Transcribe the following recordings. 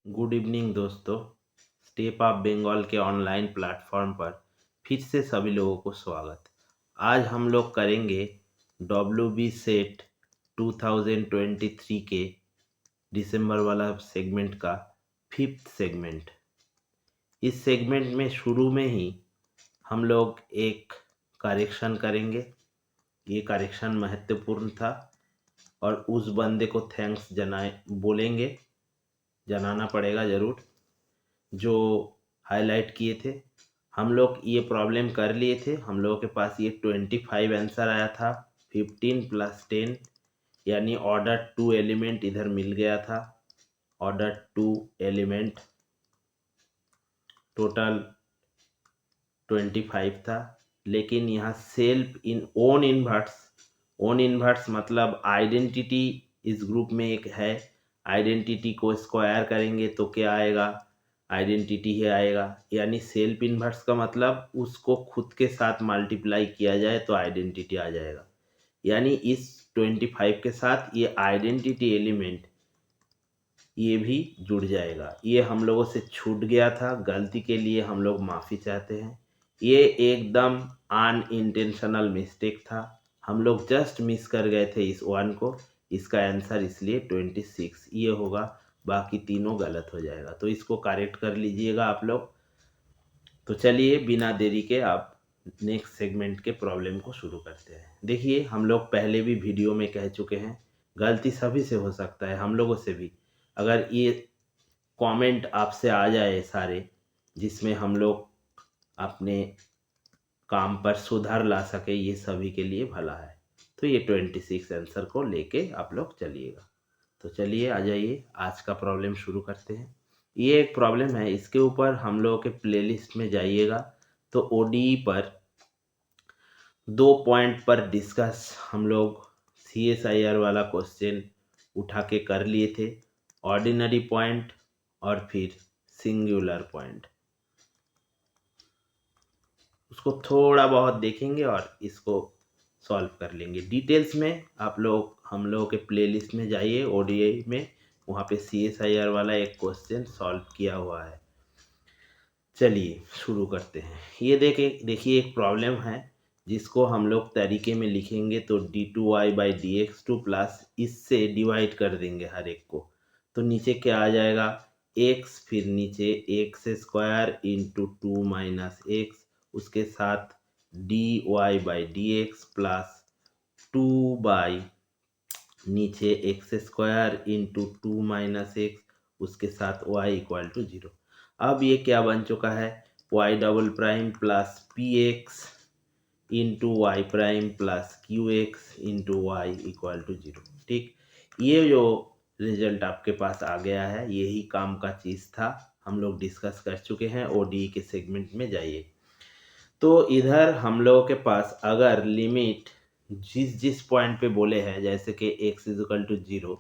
Good evening दोस्तों। Step of Bengal के online platform पर फिर से सभी लोगों को स्वागत। आज हम लोग करेंगे WB सेट 2023 के दिसंबर वाला सेगमेंट का 5th सेगमेंट। इस सेगमेंट में शुरू में ही हम लोग एक करेक्शन करेंगे। ये करेक्शन महत्वपूर्ण था और उस बंदे को थैंक्स बोलेंगे, जनाना पड़ेगा ज़रूर, जो हाईलाइट किए थे। हम लोग ये प्रॉब्लम कर लिए थे। हम लोगों के पास ये 25 आंसर आया था। 15 + 10 यानी ऑर्डर 2 एलिमेंट इधर मिल गया था। ऑर्डर 2 एलिमेंट टोटल 25 था। लेकिन यहाँ सेल्फ इन ओन इन्वर्स मतलब आइडेंटिटी इस ग्रुप में एक है। आइडेंटिटी को स्क्वायर करेंगे तो क्या आएगा? आइडेंटिटी ही आएगा। यानी सेल्फ इन्वर्स का मतलब उसको खुद के साथ मल्टीप्लाई किया जाए तो आइडेंटिटी आ जाएगा। यानी इस 25 के साथ ये आइडेंटिटी एलिमेंट ये भी जुड़ जाएगा। ये हम लोगों से छूट गया था, गलती के लिए हम लोग माफ़ी चाहते हैं। ये एकदम अनइंटेंशनल मिस्टेक था। हम लोग जस्ट मिस कर गए थे इस वन को। इसका आंसर इसलिए 26 ये होगा, बाकी तीनों गलत हो जाएगा। तो इसको करेक्ट कर लीजिएगा आप लोग। तो चलिए बिना देरी के आप नेक्स्ट सेगमेंट के प्रॉब्लम को शुरू करते हैं। देखिए, हम लोग पहले भी वीडियो में कह चुके हैं, गलती सभी से हो सकता है, हम लोगों से भी। अगर ये कमेंट आपसे आ जाए सारे, जिसमें हम लोग अपने काम पर सुधार ला सके, ये सभी के लिए भला है। तो ये 26 आंसर को लेके आप लोग चलिएगा। तो चलिए आ जाइए, आज का प्रॉब्लम शुरू करते हैं। ये एक प्रॉब्लम है, इसके ऊपर हम लोगों के प्लेलिस्ट में जाइएगा तो ODE पर 2 पॉइंट पर डिस्कस हम लोग CSIR वाला क्वेश्चन उठा के कर लिए थे। ऑर्डिनरी पॉइंट और फिर सिंगुलर पॉइंट, उसको थोड़ा बहुत देखेंगे और इसको सॉल्व कर लेंगे। डिटेल्स में आप लोग हम लोगों के प्लेलिस्ट में जाइए ODI में, वहाँ पे CSIR वाला एक क्वेश्चन सॉल्व किया हुआ है। चलिए शुरू करते हैं। ये देखिए एक प्रॉब्लम है जिसको हम लोग तरीके में लिखेंगे तो d2y/dx2 प्लस इससे डिवाइड कर देंगे हर एक को। तो नीचे क्या आ जाएगा? x, फिर नीचे x² इंटू 2 - x, उसके साथ dy/dx प्लस 2 नीचे x² इंटू 2 - x, उसके साथ y = 0। अब ये क्या बन चुका है? y" plus px into y prime plus qx into y = 0। ठीक, ये जो रिजल्ट आपके पास आ गया है, यही काम का चीज़ था। हम लोग डिस्कस कर चुके हैं। ODE के सेगमेंट में जाइए तो इधर हम लोगों के पास अगर लिमिट जिस जिस पॉइंट पे बोले हैं, जैसे कि x = 0,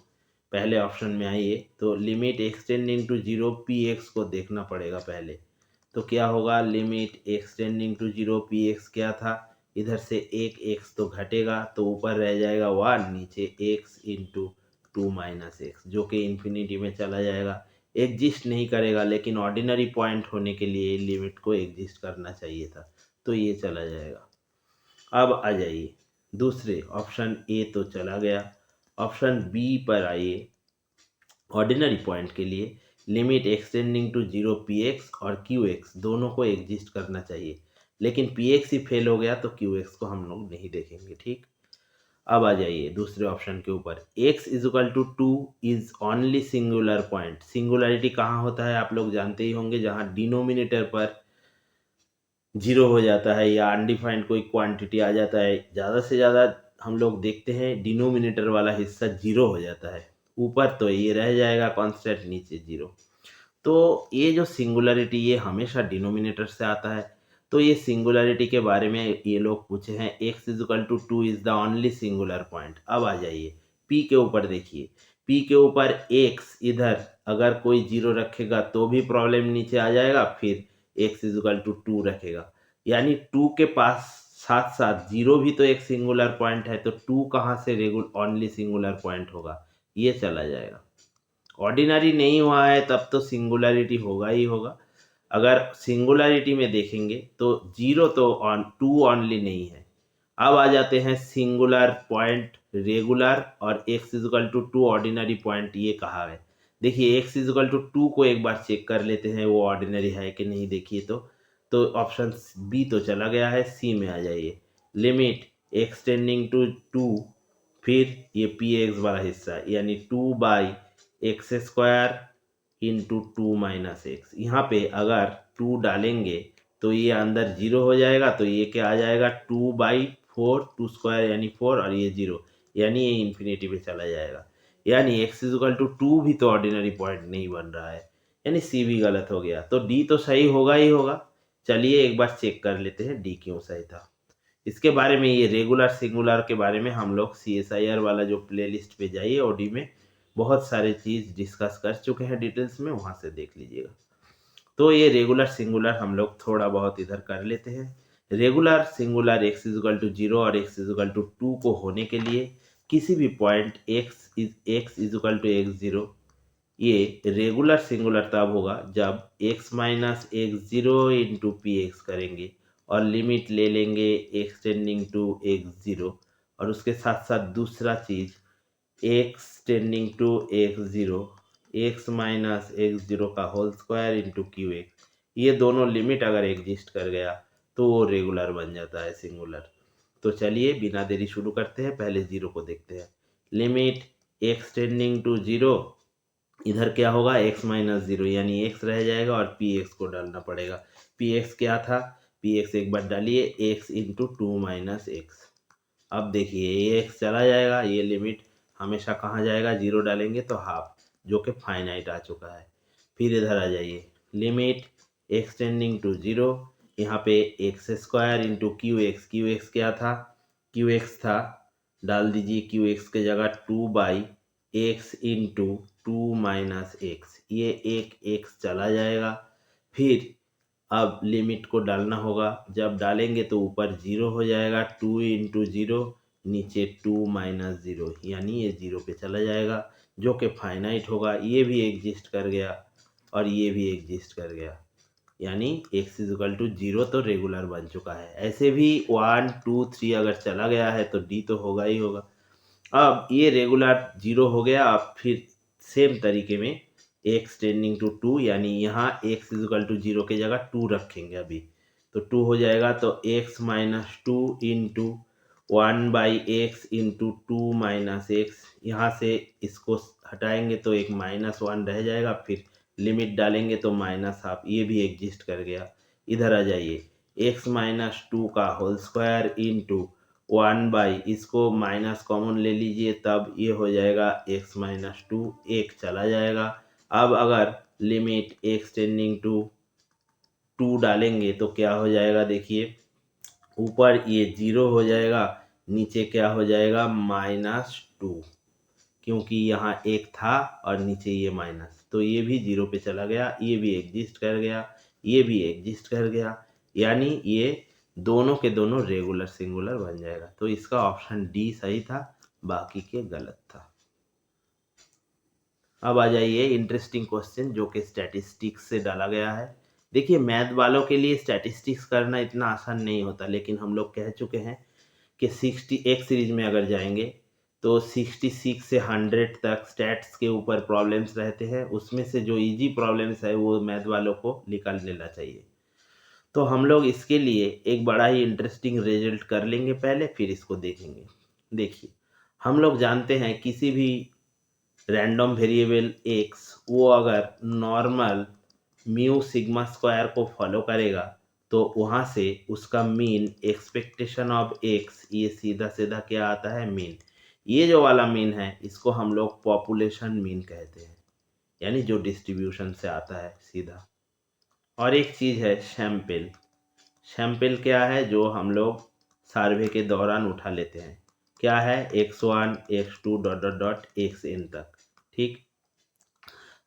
पहले ऑप्शन में आइए तो लिमिट एक्सटेंडिंग टू 0 px को देखना पड़ेगा पहले। तो क्या होगा? लिमिट एक्सटेंडिंग टू 0 px क्या था? इधर से एक x तो घटेगा तो ऊपर रह जाएगा 1, नीचे x इंटू 2 - x, जो कि इन्फिनिटी में चला जाएगा। एग्जिस्ट नहीं करेगा, लेकिन ऑर्डिनरी पॉइंट होने के लिए लिमिट को एग्जिस्ट करना चाहिए था, तो ये चला जाएगा। अब आ जाइए दूसरे ऑप्शन ए तो चला गया। ऑप्शन बी पर आइए। ऑर्डिनरी पॉइंट के लिए लिमिट एक्सटेंडिंग टू 0 px और qx दोनों को एग्जिस्ट करना चाहिए, लेकिन px ही फेल हो गया तो qx को हम लोग नहीं देखेंगे। ठीक, अब आ जाइए दूसरे ऑप्शन के ऊपर। x = 2 is only singular point. Singularity कहाँ होता है आप लोग जानते ही होंगे, जहाँ डिनोमिनेटर पर 0 हो जाता है या अनडिफाइंड कोई क्वांटिटी आ जाता है। ज़्यादा से ज़्यादा हम लोग देखते हैं डिनोमिनेटर वाला हिस्सा 0 हो जाता है। ऊपर तो ये रह जाएगा कांस्टेंट, नीचे 0। तो ये जो सिंगुलरिटी ये हमेशा डिनोमिनेटर से आता है। तो ये सिंगुलरिटी के बारे में ये लोग पूछे हैं, x = 2 is the only singular point. अब आ जाइए p के ऊपर। देखिए p के ऊपर x इधर अगर कोई 0 रखेगा तो भी प्रॉब्लम नीचे आ जाएगा, फिर x = 2 रखेगा, यानी 2 के पास साथ साथ 0 भी तो एक सिंगुलर पॉइंट है। तो 2 कहाँ से ओनली सिंगुलर पॉइंट होगा? ये चला जाएगा। ऑर्डिनरी नहीं हुआ है तब तो सिंगुलरिटी होगा ही होगा। अगर सिंगुलरिटी में देखेंगे तो जीरो तो टू ओनली नहीं है। अब आ जाते हैं सिंगुलर पॉइंट, रेगुलर और x equal to two ordinary point, ये कहा है। देखिए एक्स इजकल टू टू को एक बार चेक कर लेते हैं वो ऑर्डिनरी है कि नहीं। देखिए तो ऑप्शन बी तो चला गया है, सी में आ जाइए। लिमिट एक्सटेंडिंग टू टू, फिर ये पी एक्स वाला हिस्सा यानी two by x square into two minus x. यहाँ पे अगर टू डालेंगे तो ये अंदर जीरो हो जाएगा, तो ये क्या आ जाएगा, two by four, two square यानी फोर और ये जीरो, यानी ये इन्फिनिटी पे चला जाएगा। यानी एक्स इजकल टू टू भी तो ऑर्डिनरी पॉइंट नहीं बन रहा है, यानी सी भी गलत हो गया। तो डी तो सही होगा ही होगा। चलिए एक बार चेक कर लेते हैं डी क्यों सही था। इसके बारे में, ये रेगुलर सिंगुलर के बारे में हम लोग CSIR वाला जो प्लेलिस्ट पे जाइए ओडी में बहुत सारे चीज़ डिस्कस कर चुके हैं डिटेल्स में, वहाँ से देख लीजिएगा। तो ये रेगुलर सिंगुलर हम लोग थोड़ा बहुत इधर कर लेते हैं। Regular singular X equal to zero और एक्स इजकल टू टू को होने के लिए किसी भी point X equal to X zero, ये रेगुलर सिंगुलर तब होगा जब x minus X zero into P X करेंगे और लिमिट ले लेंगे X tending to X zero, और उसके साथ साथ दूसरा चीज़ X tending to X zero, X minus X zero का whole square into Q x, ये दोनों लिमिट अगर एग्जिस्ट कर गया तो वो रेगुलर बन जाता है सिंगुलर। तो चलिए बिना देरी शुरू करते हैं, पहले जीरो को देखते हैं। Limit x tending to zero, इधर क्या होगा, एक्स माइनस जीरो यानी एक्स रह जाएगा और पी एक्स को डालना पड़ेगा। पी एक्स क्या था, पी एक्स एक बार डालिए x into two minus x. अब देखिए ये एक्स चला जाएगा, ये लिमिट हमेशा कहाँ जाएगा, जीरो डालेंगे तो हाफ, जो कि फाइनाइट आ चुका है। फिर इधर आ जाइए, लिमिट एक्सटेंडिंग टू जीरो, यहाँ पे x square into Q x क्या था, क्यू एक्स था, डाल दीजिए क्यू एक्स के जगह two by x into two minus x, ये एक एक्स चला जाएगा। फिर अब लिमिट को डालना होगा, जब डालेंगे तो ऊपर जीरो हो जाएगा, टू इंटू जीरो, नीचे टू माइनस जीरो, यानी ये जीरो पे चला जाएगा, जो कि फाइनाइट होगा। ये भी एग्जिस्ट कर गया और ये भी एग्जिस्ट कर गया, यानी एक्स इजकल टू जीरो तो रेगुलर बन चुका है। ऐसे भी वन टू थ्री अगर चला गया है तो डी तो होगा ही होगा। अब ये रेगुलर जीरो हो गया। अब फिर सेम तरीके में एक्स टेंडिंग टू टू, यानी यहाँ एक्स इजकल टू जीरो की जगह टू रखेंगे अभी, तो टू हो जाएगा, तो x minus two into one by x into two minus x, यहाँ से इसको हटाएंगे तो एक माइनस वन रह जाएगा, फिर लिमिट डालेंगे तो माइनस हाफ, ये भी एग्जिस्ट कर गया। इधर आ जाइए, एक्स माइनस टू का whole square into one by, इसको माइनस कॉमन ले लीजिए तब ये हो जाएगा एक्स माइनस टू, एक चला जाएगा। अब अगर limit x tending to two डालेंगे तो क्या हो जाएगा, देखिए ऊपर ये जीरो हो जाएगा, नीचे क्या हो जाएगा, माइनस टू, क्योंकि यहाँ एक था और नीचे ये माइनस, तो ये भी जीरो पे चला गया, ये भी एग्जिस्ट कर गया, ये भी एग्जिस्ट कर गया, यानी ये दोनों के दोनों रेगुलर सिंगुलर बन जाएगा। तो इसका ऑप्शन डी सही था, बाकी के गलत था। अब आ जाइए इंटरेस्टिंग क्वेश्चन जो कि स्टैटिस्टिक्स से डाला गया है। देखिए मैथ वालों के लिए स्टैटिस्टिक्स करना इतना आसान नहीं होता, लेकिन हम लोग कह चुके हैं कि 60 एक सीरीज में अगर जाएंगे तो 66 से 100 तक स्टैट्स के ऊपर प्रॉब्लम्स रहते हैं, उसमें से जो इजी प्रॉब्लम्स है वो मैथ वालों को निकाल लेना चाहिए। तो हम लोग इसके लिए एक बड़ा ही इंटरेस्टिंग रिजल्ट कर लेंगे पहले, फिर इसको देखेंगे। देखिए हम लोग जानते हैं किसी भी रैंडम वेरिएबल एक्स, वो अगर नॉर्मल म्यू सिग्मा स्क्वायर को फॉलो करेगा तो वहाँ से उसका मीन एक्सपेक्टेशन ऑफ एक्स, ये सीधा सीधा क्या आता है, मीन। ये जो वाला मीन है इसको हम लोग पॉपुलेशन मीन कहते हैं, यानी जो डिस्ट्रीब्यूशन से आता है सीधा। और एक चीज़ है सैंपल। सैंपल क्या है, जो हम लोग सर्वे के दौरान उठा लेते हैं, क्या है, x1 x2 dot dot dot xn तक, ठीक।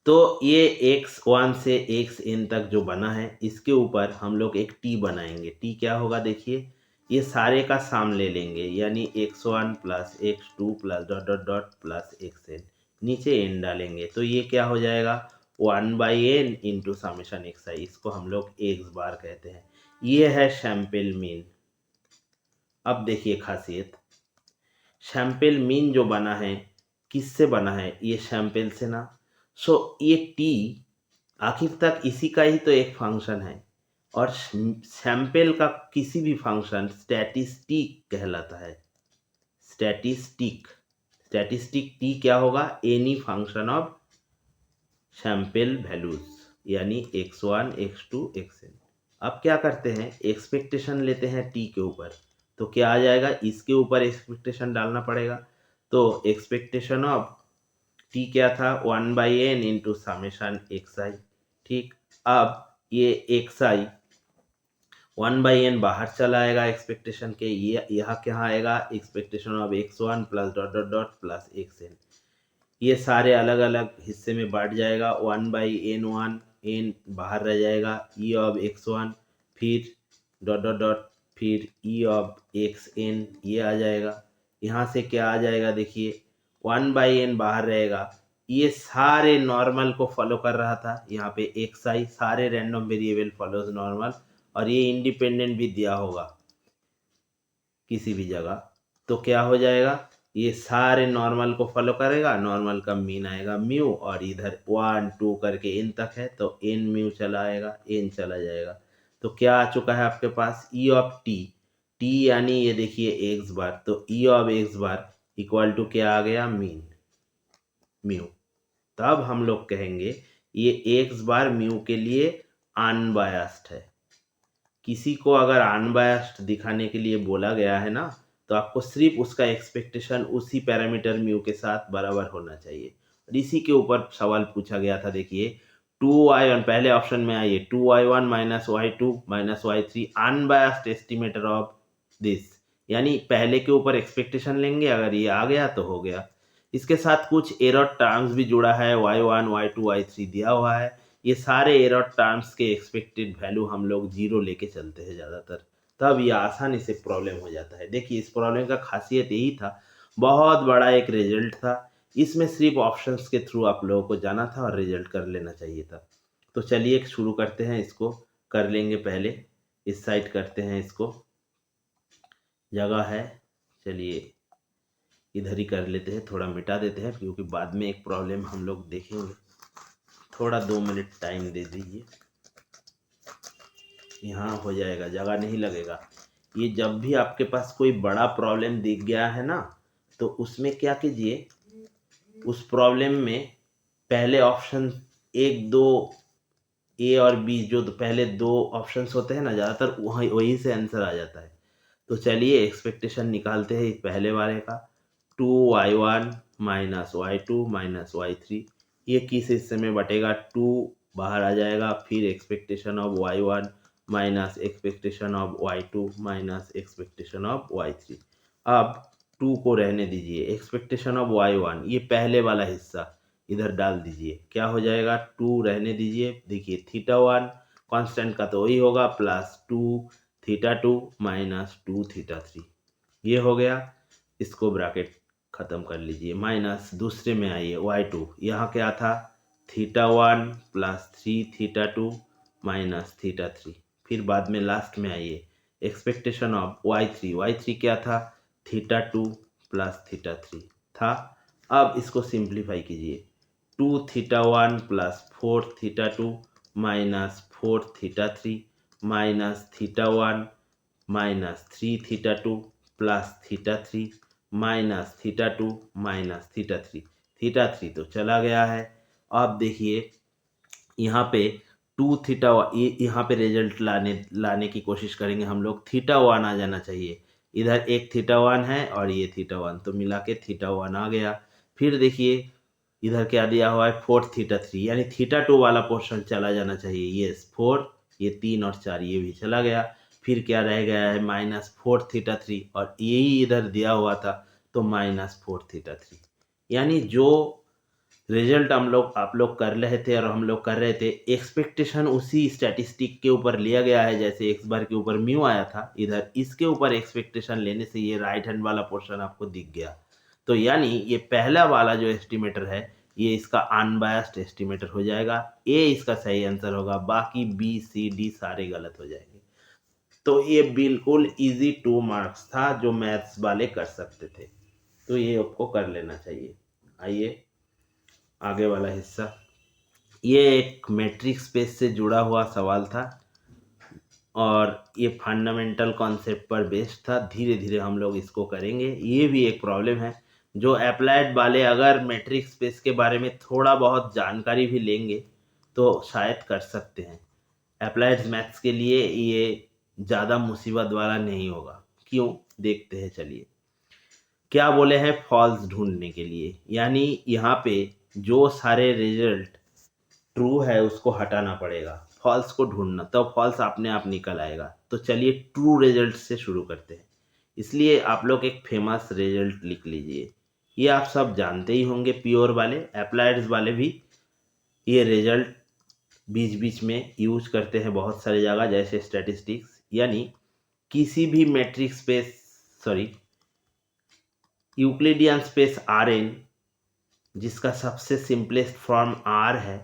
तो ये x1 से xn तक जो बना है इसके ऊपर हम लोग एक t बनाएंगे। t क्या होगा, देखिए ये सारे का साम ले लेंगे, यानी x1 plus x2 plus dot dot dot plus xn, नीचे n डालेंगे तो ये क्या हो जाएगा 1/n इंटू समेशन एक्स आई, इसको हम लोग एक्स बार कहते हैं। ये है सैंपल मीन। अब देखिए खासियत, सैंपल मीन जो बना है किससे बना है, ये सैंपल से ना। सो ये टी आखिर तक इसी का ही तो एक फंक्शन है, और सैंपल का किसी भी फंक्शन स्टैटिस्टिक कहलाता है। स्टैटिस्टिक, स्टैटिस्टिक टी क्या होगा, any function of sample values, यानी x1 x2 xn। अब क्या करते हैं, एक्सपेक्टेशन लेते हैं टी के ऊपर, तो क्या आ जाएगा, इसके ऊपर एक्सपेक्टेशन डालना पड़ेगा। तो एक्सपेक्टेशन ऑफ टी क्या था 1/n इंटू समेशन एक्स आई। ठीक, अब ये एक्स आई 1/n बाहर चला आएगा एक्सपेक्टेशन के, ये यहाँ क्या आएगा, expectation of x1 plus dot dot dot plus xn। ये सारे अलग अलग हिस्से में बांट जाएगा, 1/n1, n बाहर रह जाएगा, e ऑफ x1, फिर डॉट डॉट डॉट, फिर e ऑफ xn, ये आ जाएगा। यहाँ से क्या आ जाएगा, देखिए 1/n बाहर रहेगा, ये सारे नॉर्मल को फॉलो कर रहा था, यहाँ पे xi सारे रैंडम वेरिएबल फॉलोज नॉर्मल, और ये इंडिपेंडेंट भी दिया होगा किसी भी जगह, तो क्या हो जाएगा, ये सारे नॉर्मल को फॉलो करेगा, नॉर्मल का मीन आएगा म्यू, और इधर 1 2 करके n तक है तो n म्यू चला आएगा, n चला जाएगा। तो क्या आ चुका है आपके पास, e ऑफ t, t यानी ये देखिए एक्स बार, तो e of x bar equal to क्या आ गया, मीन म्यू। तब हम लोग कहेंगे ये एक्स बार म्यू के लिए अनबायस्ड है। किसी को अगर अनबायस्ड दिखाने के लिए बोला गया है ना, तो आपको सिर्फ उसका एक्सपेक्टेशन उसी पैरामीटर म्यू के साथ बराबर होना चाहिए। और इसी के ऊपर सवाल पूछा गया था, देखिए 2y1, पहले ऑप्शन में आइए 2y1 minus y2 minus y3 unbiased estimator of this, यानी पहले के ऊपर एक्सपेक्टेशन लेंगे, अगर ये आ गया तो हो गया। इसके साथ कुछ एरर टर्म्स भी जुड़ा है, y1 y2 y3 दिया हुआ है। ये सारे एरर टर्म्स के एक्सपेक्टेड वैल्यू हम लोग जीरो लेके चलते हैं ज़्यादातर, तब ये आसानी से प्रॉब्लम हो जाता है। देखिए इस प्रॉब्लम का खासियत यही था, बहुत बड़ा एक रिजल्ट था, इसमें सिर्फ ऑप्शंस के थ्रू आप लोगों को जाना था और रिजल्ट कर लेना चाहिए था। तो चलिए शुरू करते हैं, इसको कर लेंगे, पहले इस साइड करते हैं, इसको जगह है, चलिए इधर ही कर लेते हैं, थोड़ा मिटा देते हैं क्योंकि बाद में एक प्रॉब्लम हम लोग देखेंगे। थोड़ा 2 मिनट टाइम दे दीजिए, यहाँ हो जाएगा, जगह नहीं लगेगा। ये जब भी आपके पास कोई बड़ा प्रॉब्लम दिख गया है ना, तो उसमें क्या कीजिए, उस प्रॉब्लम में पहले ऑप्शन 1 2 ए और बी, जो पहले 2 ऑप्शंस होते हैं ना, ज़्यादातर वहीं से आंसर आ जाता है। तो चलिए एक्सपेक्टेशन निकालते हैं पहले वाले का, 2y1 minus y2 minus y3, ये किस हिस्से में बटेगा, 2 बाहर आ जाएगा, फिर expectation of y1 minus expectation of y2 minus expectation of y3। अब 2 को रहने दीजिए, एक्सपेक्टेशन ऑफ y1 ये पहले वाला हिस्सा इधर डाल दीजिए, क्या हो जाएगा, 2 रहने दीजिए। देखिए θ1 कांस्टेंट का तो वही होगा, प्लस 2 θ2 माइनस 2 θ3, ये हो गया। इसको ब्रैकेट ख़त्म कर लीजिए, माइनस दूसरे में आइए y2, यहाँ क्या था, θ1 प्लस 3 θ2 माइनस θ3, फिर बाद में लास्ट में आइए एक्सपेक्टेशन ऑफ y3, y3 क्या था, θ2 प्लस θ3 था। अब इसको सिंप्लीफाई कीजिए, 2 θ1 plus 4 θ2 minus 4 θ3 minus θ1 minus 3 θ2 plus θ3 minus θ2 minus θ3, θ3 तो चला गया है। अब देखिए यहाँ पे 2 थीटा, यहाँ पे रिजल्ट लाने की कोशिश करेंगे हम लोग, θ1 आ जाना चाहिए, इधर एक θ1 है और ये θ1, तो मिला के θ1 आ गया। फिर देखिए इधर क्या दिया हुआ है, 4 θ3, यानी θ2 वाला पोर्शन चला जाना चाहिए, ये 4, ये 3 और 4 ये भी चला गया। फिर क्या रह गया है, माइनस 4 θ3, और यही इधर दिया हुआ था, तो माइनस 4 θ3, यानी जो रिजल्ट आप लोग कर रहे थे और हम लोग कर रहे थे, एक्सपेक्टेशन उसी स्टैटिस्टिक के ऊपर लिया गया है, जैसे एक्स बार के ऊपर म्यू आया था, इधर इसके ऊपर एक्सपेक्टेशन लेने से ये राइट हैंड वाला पोर्शन आपको दिख गया। तो यानी ये पहला वाला जो एस्टिमेटर है ये इसका अनबायस्ड एस्टिमेटर हो जाएगा। ए इसका सही आंसर होगा, बाकी बी सी डी सारे गलत हो जाएंगे। तो ये बिल्कुल इजी 2 मार्क्स था जो मैथ्स वाले कर सकते थे, तो ये आपको कर लेना चाहिए। आइए आगे वाला हिस्सा, ये एक मैट्रिक स्पेस से जुड़ा हुआ सवाल था और ये फंडामेंटल कॉन्सेप्ट पर बेस्ड था। धीरे धीरे हम लोग इसको करेंगे। ये भी एक प्रॉब्लम है जो अप्लाइड वाले अगर मैट्रिक स्पेस के बारे में थोड़ा बहुत जानकारी भी लेंगे तो शायद कर सकते हैं। अप्लाइड मैथ्स के लिए ये ज़्यादा मुसीबत वाला नहीं होगा। क्यों, देखते हैं चलिए। क्या बोले हैं, फॉल्स ढूंढने के लिए, यानी यहाँ पे जो सारे रिजल्ट ट्रू है उसको हटाना पड़ेगा, फॉल्स को ढूंढना, तब फॉल्स अपने आप निकल आएगा। तो चलिए ट्रू रिजल्ट से शुरू करते हैं। इसलिए आप लोग एक फेमस रिजल्ट लिख लीजिए। ये आप सब जानते ही होंगे, प्योर वाले, अप्लाइड्स वाले भी ये रिजल्ट बीच बीच में यूज करते हैं बहुत सारी जगह, जैसे स्टैटिस्टिक्स। यानी किसी भी metric space, sorry Euclidean space R n, जिसका सबसे सिंपलेस्ट फॉर्म आर है,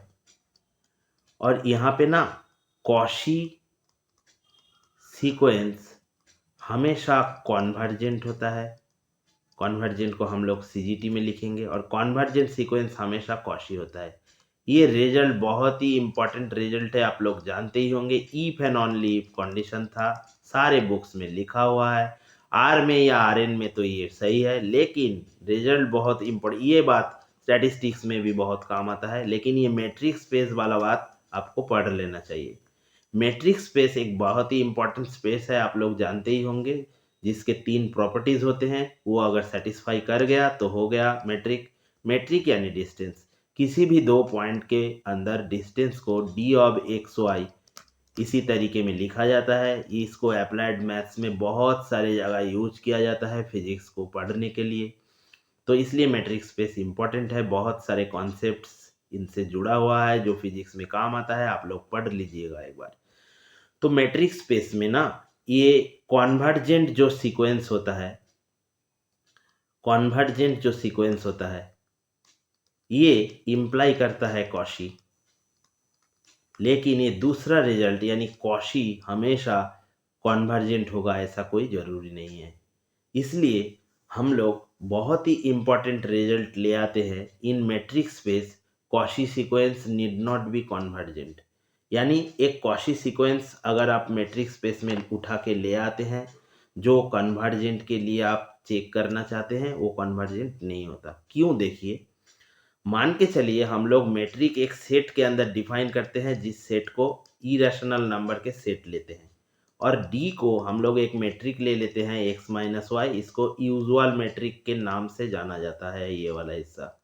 और यहाँ पे ना कॉशी सीक्वेंस हमेशा कॉन्वर्जेंट होता है। कॉन्वर्जेंट को हम लोग सीजीटी में लिखेंगे, और कॉन्वर्जेंट सीक्वेंस हमेशा कॉशी होता है। ये रिजल्ट बहुत ही इंपॉर्टेंट रिजल्ट है, आप लोग जानते ही होंगे। If and only if condition था, सारे बुक्स में लिखा हुआ है। आर में या आर एन में तो ये सही है, लेकिन रिजल्ट बहुत इंपॉर्टेंट, ये बात स्टैटिस्टिक्स में भी बहुत काम आता है, लेकिन ये मैट्रिक स्पेस वाला बात आपको पढ़ लेना चाहिए। मैट्रिक स्पेस एक बहुत ही इंपॉर्टेंट स्पेस है, आप लोग जानते ही होंगे, जिसके 3 प्रॉपर्टीज होते हैं। वो अगर सेटिस्फाई कर गया तो हो गया मैट्रिक। मैट्रिक यानी डिस्टेंस, किसी भी 2 पॉइंट के अंदर डिस्टेंस को डी ऑफ एक्स वाई इसी तरीके में लिखा जाता है। इसको अप्लाइड मैथ्स में बहुत सारे जगह यूज किया जाता है फिजिक्स को पढ़ने के लिए। तो इसलिए मैट्रिक स्पेस इंपॉर्टेंट है, बहुत सारे कॉन्सेप्ट्स इनसे जुड़ा हुआ है जो फिजिक्स में काम आता है, आप लोग पढ़ लीजिएगा एक बार। तो मैट्रिक स्पेस में ना ये कॉन्वर्जेंट जो सीक्वेंस होता है, कॉन्वर्जेंट जो सीक्वेंस होता है ये इम्प्लाई करता है कॉशी, लेकिन ये दूसरा रिजल्ट यानी कॉशी हमेशा कॉन्वर्जेंट होगा ऐसा कोई ज़रूरी नहीं है। इसलिए हम लोग बहुत ही इम्पॉर्टेंट रिजल्ट ले आते हैं in metric space. Cauchy sequence need not be convergent, यानी एक कॉशी सीक्वेंस अगर आप मैट्रिक स्पेस में उठा के ले आते हैं जो कन्वर्जेंट के लिए आप चेक करना चाहते हैं, वो कन्वर्जेंट नहीं होता। क्यों, देखिए, मान के चलिए हम लोग मैट्रिक एक सेट के अंदर डिफाइन करते हैं, जिस सेट को इरेशनल नंबर के सेट लेते हैं, और डी को हम लोग एक मैट्रिक ले लेते हैं एक्स माइनस वाई। इसको यूजुअल मैट्रिक के नाम से जाना जाता है, ये वाला हिस्सा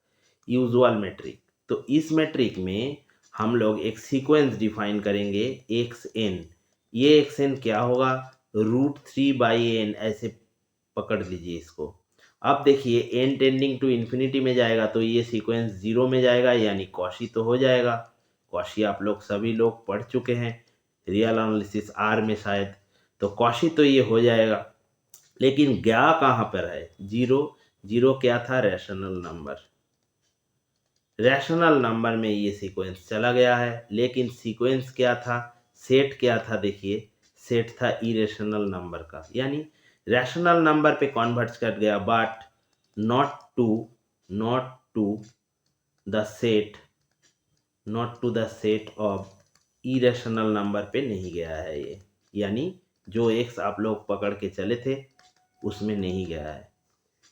यूजुअल मैट्रिक। तो इस मैट्रिक में हम लोग एक सीक्वेंस डिफाइन करेंगे एक्स एन। ये एक्स एन क्या होगा, √3/n, ऐसे पकड़ लीजिए इसको। अब देखिए n टेंडिंग टू इन्फिनिटी में जाएगा तो ये सीक्वेंस 0 में जाएगा, यानी कॉशी तो हो जाएगा। कॉशी आप लोग सभी लोग पढ़ चुके हैं रियल एनालिसिस आर में शायद, तो कॉशी तो ये हो जाएगा। लेकिन गया कहाँ पर है, 0। 0 क्या था, रैशनल नंबर। रैशनल नंबर में ये सीक्वेंस चला गया है, लेकिन सीक्वेंस क्या था, सेट क्या था, देखिए सेट था इरेशनल नंबर का, यानी रैशनल नंबर पे कन्वर्ट कर गया, but not to the set, not to the set of irrational number पे नहीं गया है ये, यानी जो एक्स आप लोग पकड़ के चले थे उसमें नहीं गया है,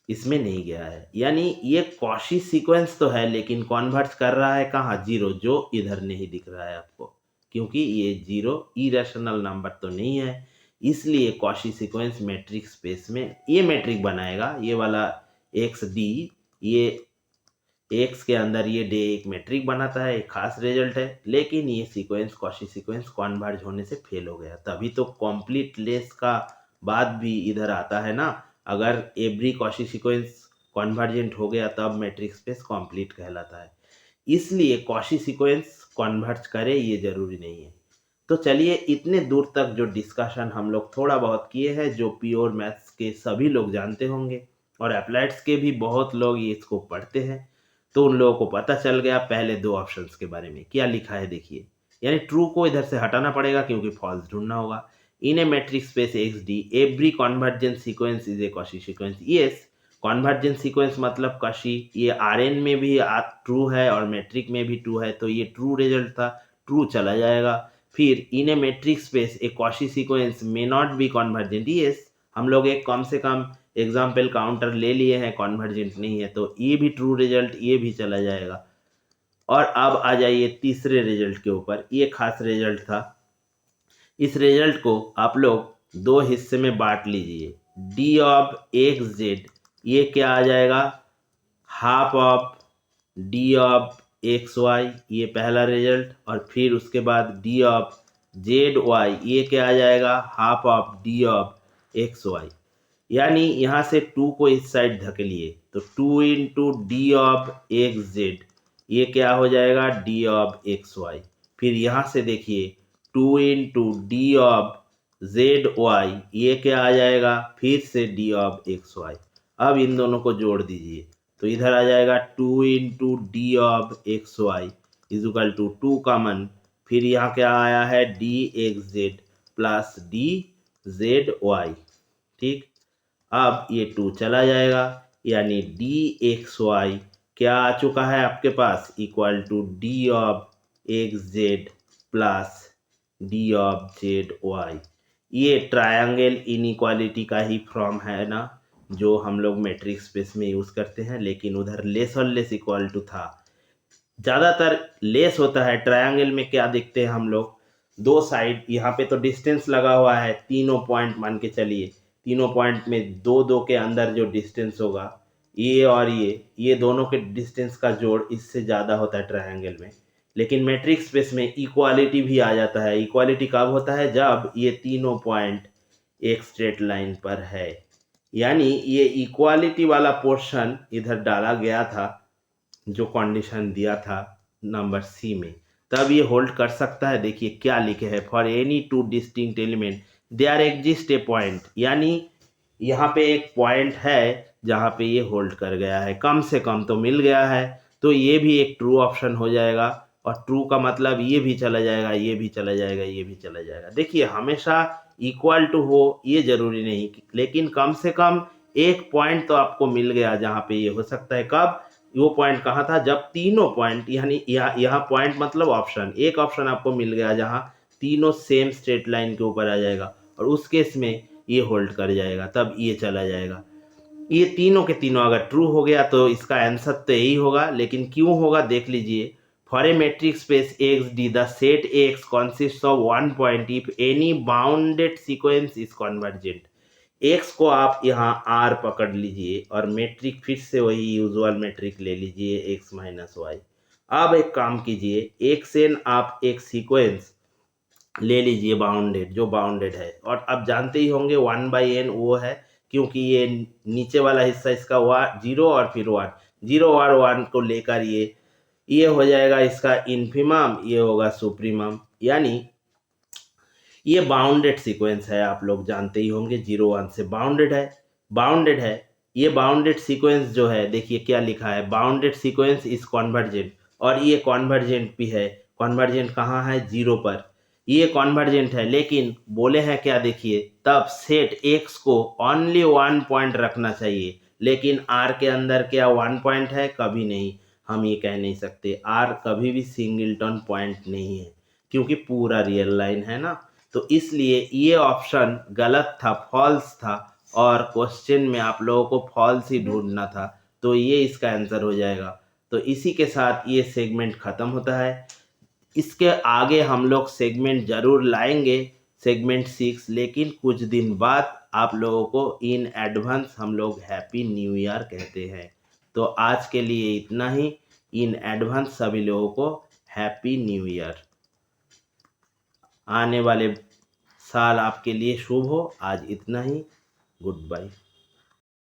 इसमें नहीं गया है। यानी ये कॉशी सीक्वेंस तो है, लेकिन कन्वर्ट कर रहा है कहाँ, 0, जो इधर नहीं दिख रहा है आपको, क्योंकि ये 0 इरेशनल नंबर तो नहीं है। इसलिए कॉशी सीक्वेंस मैट्रिक स्पेस में ये मैट्रिक बनाएगा, ये वाला एक्स डी, ये एक्स के अंदर ये डे एक मैट्रिक बनाता है, एक खास रिजल्ट है। लेकिन ये सीक्वेंस कॉशी सीक्वेंस कन्वर्ज होने से फेल हो गया, तभी तो कॉम्प्लीट लेस का बात भी इधर आता है ना। अगर एवरी कॉशी सीक्वेंस कन्वर्जेंट हो गया तब मैट्रिक स्पेस कंप्लीट कहलाता है। इसलिए कॉशी सीक्वेंस कन्वर्ज करे ये जरूरी नहीं है। तो चलिए इतने दूर तक जो डिस्कशन हम लोग थोड़ा बहुत किए हैं, जो प्योर मैथ्स के सभी लोग जानते होंगे, और अप्लाइड्स के भी बहुत लोग ये इसको पढ़ते हैं, तो उन लोगों को पता चल गया पहले दो ऑप्शंस के बारे में। क्या लिखा है देखिए, यानी ट्रू को इधर से हटाना पड़ेगा क्योंकि फॉल्स ढूंढना होगा। In a metric space X D every convergent sequence is a Cauchy sequence. Yes, convergent sequence मतलब कॉशी, ये आरएन में भी ट्रू है और मैट्रिक में भी ट्रू है, तो ये ट्रू रिजल्ट था, ट्रू चला जाएगा। फिर in a metric space a Cauchy sequence may not be convergent. Yes, हम लोग एक कम से कम एग्जाम्पल काउंटर ले लिए हैं, कॉन्वर्जेंट नहीं है, तो ये भी ट्रू रिजल्ट, ये भी चला जाएगा। और अब आ जाइए तीसरे रिजल्ट के ऊपर, ये खास रिजल्ट था। इस रिजल्ट को आप लोग दो हिस्से में बांट लीजिए। डी ऑफ एक्स जेड, ये क्या आ जाएगा, half of D of x y, ये पहला रिजल्ट। और फिर उसके बाद डी ऑफ जेड वाई, ये क्या आ जाएगा, half of D of x y. यानी यहाँ से 2 को इस साइड धकेलिए, तो 2 into D of X Z, ये क्या हो जाएगा, डी ऑफ एक्स वाई। फिर यहाँ से देखिए 2 into D of Z Y, ये क्या आ जाएगा, फिर से डी ऑफ एक्स वाई। अब इन दोनों को जोड़ दीजिए, तो इधर आ जाएगा 2 into D of x y equal to 2 common, फिर यहाँ क्या आया है, D x Z plus D z y. ठीक, अब ये 2 चला जाएगा, यानी डी एक्स वाई क्या आ चुका है आपके पास, equal to D of X Z plus D of Z Y. ये ट्रायंगल इनइक्वालिटी का ही फॉर्म है ना, जो हम लोग मैट्रिक स्पेस में यूज़ करते हैं, लेकिन उधर लेस और लेस इक्वल टू था। ज़्यादातर लेस होता है। ट्रायंगल में क्या देखते हैं हम लोग, दो साइड, यहाँ पे तो डिस्टेंस लगा हुआ है, तीनों पॉइंट मान के चलिए, तीनों पॉइंट में दो दो के अंदर जो डिस्टेंस होगा, ये और ये दोनों के डिस्टेंस का जोड़ इससे ज़्यादा होता है ट्रायंगल में। लेकिन मैट्रिक स्पेस में इक्वालिटी भी आ जाता है। इक्वालिटी कब होता है, जब ये तीनों पॉइंट एक स्ट्रेट लाइन पर है। यानी ये इक्वालिटी वाला पोर्शन इधर डाला गया था, जो कंडीशन दिया था नंबर सी में, तब ये होल्ड कर सकता है। देखिए क्या लिखे है, for any two distinct element there exist a point, यानी यहाँ पे एक पॉइंट है जहाँ पे ये होल्ड कर गया है, कम से कम तो मिल गया है, तो ये भी एक ट्रू ऑप्शन हो जाएगा। और ट्रू का मतलब ये भी चला जाएगा, ये भी चला जाएगा, ये भी चला जाएगा। देखिए हमेशा इक्वल टू हो ये जरूरी नहीं, लेकिन कम से कम एक पॉइंट तो आपको मिल गया जहाँ पे ये हो सकता है। कब, वो पॉइंट कहाँ था, जब तीनों पॉइंट, यानी यहाँ पॉइंट मतलब ऑप्शन, एक ऑप्शन आपको मिल गया जहाँ तीनों सेम स्ट्रेट लाइन के ऊपर आ जाएगा, और उस केस में ये होल्ड कर जाएगा, तब ये चला जाएगा। ये तीनों के तीनों अगर ट्रू हो गया तो इसका आंसर तो यही होगा। लेकिन क्यों होगा देख लीजिए, for a metric space X D the set x consist of one point if any bounded sequence is convergent. X को आप यहाँ आर पकड़ लीजिए और मैट्रिक फिर से वही यूजुअल मैट्रिक ले लीजिए एक्स माइनस वाई। अब एक काम कीजिए, एक्स एन आप एक सीक्वेंस ले लीजिए बाउंडेड, जो बाउंडेड है, और अब जानते ही होंगे 1/n वो है, क्योंकि ये नीचे वाला हिस्सा इसका 0 और फिर 1, 0 और 1 को लेकर ये हो जाएगा इसका इन्फिमम, ये होगा सुप्रीमम। यानी ये बाउंडेड सीक्वेंस है, आप लोग जानते ही होंगे, 0 1 से बाउंडेड है। ये बाउंडेड सीक्वेंस जो है, देखिए क्या लिखा है, बाउंडेड सीक्वेंस इज कॉन्वर्जेंट, और ये कॉन्वर्जेंट भी है। कॉन्वर्जेंट कहाँ है, 0 पर, ये कॉन्वर्जेंट है। लेकिन बोले हैं क्या, देखिए तब सेट एक्स को ओनली 1 पॉइंट रखना चाहिए। लेकिन आर के अंदर क्या 1 पॉइंट है, कभी नहीं, हम ये कह नहीं सकते। आर कभी भी सिंगलटन पॉइंट नहीं है, क्योंकि पूरा रियल लाइन है ना, तो इसलिए ये ऑप्शन गलत था, फॉल्स था, और क्वेश्चन में आप लोगों को फॉल्स ही ढूंढना था, तो ये इसका आंसर हो जाएगा। तो इसी के साथ ये सेगमेंट खत्म होता है। इसके आगे हम लोग सेगमेंट जरूर लाएंगे, सेगमेंट 6, लेकिन कुछ दिन बाद। आप लोगों को इन एडवांस हम लोग हैप्पी न्यू ईयर कहते हैं। तो आज के लिए इतना ही, इन एडवांस सभी लोगों को हैप्पी न्यू ईयर। आने वाले साल आपके लिए शुभ हो। आज इतना ही, गुड बाय।